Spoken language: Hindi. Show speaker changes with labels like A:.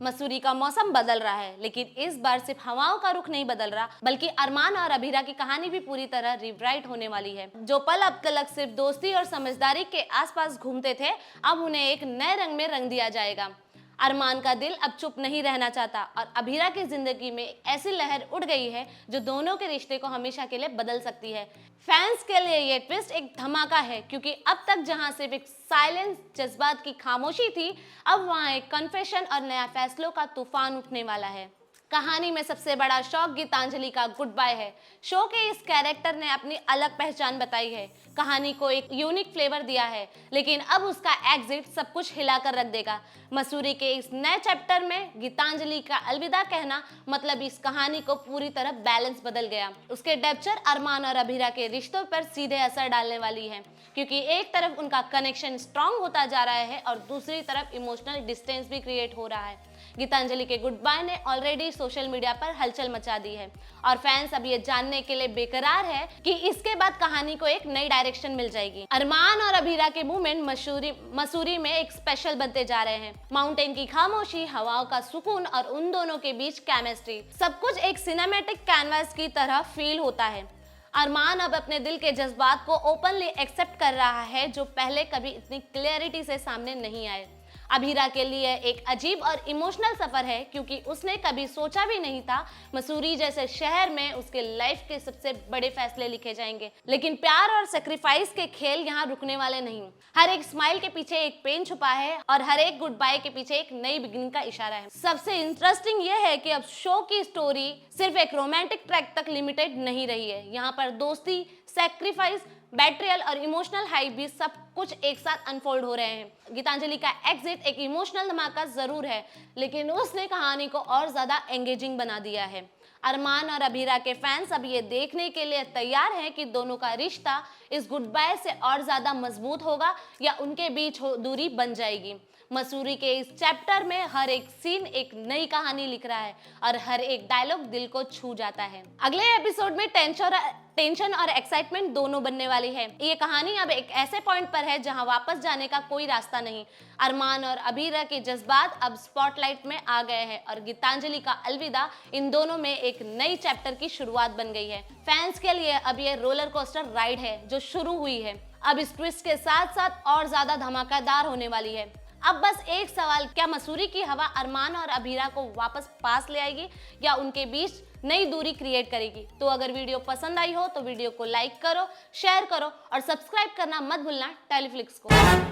A: मसूरी का मौसम बदल रहा है, लेकिन इस बार सिर्फ हवाओं का रुख नहीं बदल रहा, बल्कि अरमान और अभीरा की कहानी भी पूरी तरह रिवराइट होने वाली है। जो पल अब तक सिर्फ दोस्ती और समझदारी के आसपास घूमते थे, अब उन्हें एक नए रंग में रंग दिया जाएगा। अरमान का दिल अब चुप नहीं रहना चाहता और अभीरा की जिंदगी में ऐसी लहर उठ गई है जो दोनों के रिश्ते को हमेशा के लिए बदल सकती है। फैंस के लिए ये ट्विस्ट एक धमाका है, क्योंकि अब तक जहां सिर्फ एक साइलेंस, जज्बात की खामोशी थी, अब वहां एक कन्फेशन और नया फैसलों का तूफान उठने वाला है। कहानी में सबसे बड़ा शौक गीतांजलि का गुड बाय है। शो के इस कैरेक्टर ने अपनी अलग पहचान बताई है, कहानी को एक यूनिक फ्लेवर दिया है, लेकिन अब उसका एग्जिट सब कुछ हिलाकर रख देगा। मसूरी के इस नए चैप्टर में गीतांजलि का अलविदा कहना मतलब इस कहानी को पूरी तरह बैलेंस बदल गया। उसके डेप्चर अरमान और अभीरा के रिश्तों पर सीधे असर डालने वाली है, क्योंकि एक तरफ उनका कनेक्शन स्ट्रांग होता जा रहा है और दूसरी तरफ इमोशनल डिस्टेंस भी क्रिएट हो रहा है। गीतांजलि के गुड बाय ने ऑलरेडी सोशल मीडिया पर हलचल मचा दी है और फैंस अब ये जानने के लिए बेकरार है कि इसके बाद कहानी को एक नई डायरेक्शन मिल जाएगी। अरमान और अभीरा के मूवमेंट मसूरी में एक स्पेशल बनते जा रहे हैं। माउंटेन की खामोशी, हवाओं का सुकून और उन दोनों के बीच केमिस्ट्री, सब कुछ एक सिनेमैटिक कैनवास की तरह फील होता है। अरमान अब अपने दिल के जज्बात को ओपनली एक्सेप्ट कर रहा है, जो पहले कभी इतनी क्लैरिटी से सामने नहीं आए। अभीरा के लिए एक अजीब और इमोशनल सफर है, क्योंकि उसने कभी सोचा भी नहीं था मसूरी जैसे शहर में उसके लाइफ के सबसे बड़े फैसले लिखे जाएंगे। लेकिन प्यार और सेक्रीफाइस के खेल यहाँ रुकने वाले नहीं। हर एक स्माइल के पीछे एक पेन छुपा है और हर एक गुड बाय के पीछे एक नई बिगिनिंग का इशारा है। सबसे इंटरेस्टिंग यह है कि अब शो की स्टोरी सिर्फ एक रोमांटिक ट्रैक तक लिमिटेड नहीं रही है। यहाँ पर दोस्ती, सेक्रीफाइस, बेट्रियल और इमोशनल हाई भी सब कुछ एक साथ अनफोल्ड हो रहे हैं। गीतांजलि का एग्जिट एक इमोशनल धमाका जरूर है, लेकिन उसने कहानी को और ज्यादा एंगेजिंग बना दिया है। अरमान और अभीरा के फैंस अब ये देखने के लिए तैयार हैं कि दोनों का रिश्ता इस गुड बाय से और ज्यादा मजबूत होगा या उनके बीच दूरी बन जाएगी। मसूरी के इस चैप्टर में हर एक सीन एक नई कहानी लिख रहा है और हर एक डायलॉग दिल को छू जाता है। अगले एपिसोड में टेंशन और एक्साइटमेंट दोनों बनने वाली है। ये कहानी अब एक ऐसे पॉइंट पर है जहां वापस जाने का कोई रास्ता नहीं। अरमान और अभीरा के जज्बात अब स्पॉटलाइट में आ गए हैं और गीतांजलि का अलविदा इन दोनों में एक नई चैप्टर की शुरुआत बन गई है। फैंस के लिए अब ये रोलर कोस्टर राइड है जो शुरू हुई है। अब इस ट्विस्ट के साथ साथ और ज्यादा धमाकेदार होने वाली है। अब बस एक सवाल, क्या मसूरी की हवा अरमान और अभीरा को वापस पास ले आएगी या उनके बीच नई दूरी क्रिएट करेगी? तो अगर वीडियो पसंद आई हो तो वीडियो को लाइक करो, शेयर करो और सब्सक्राइब करना मत भूलना टेलीफ्लिक्स को।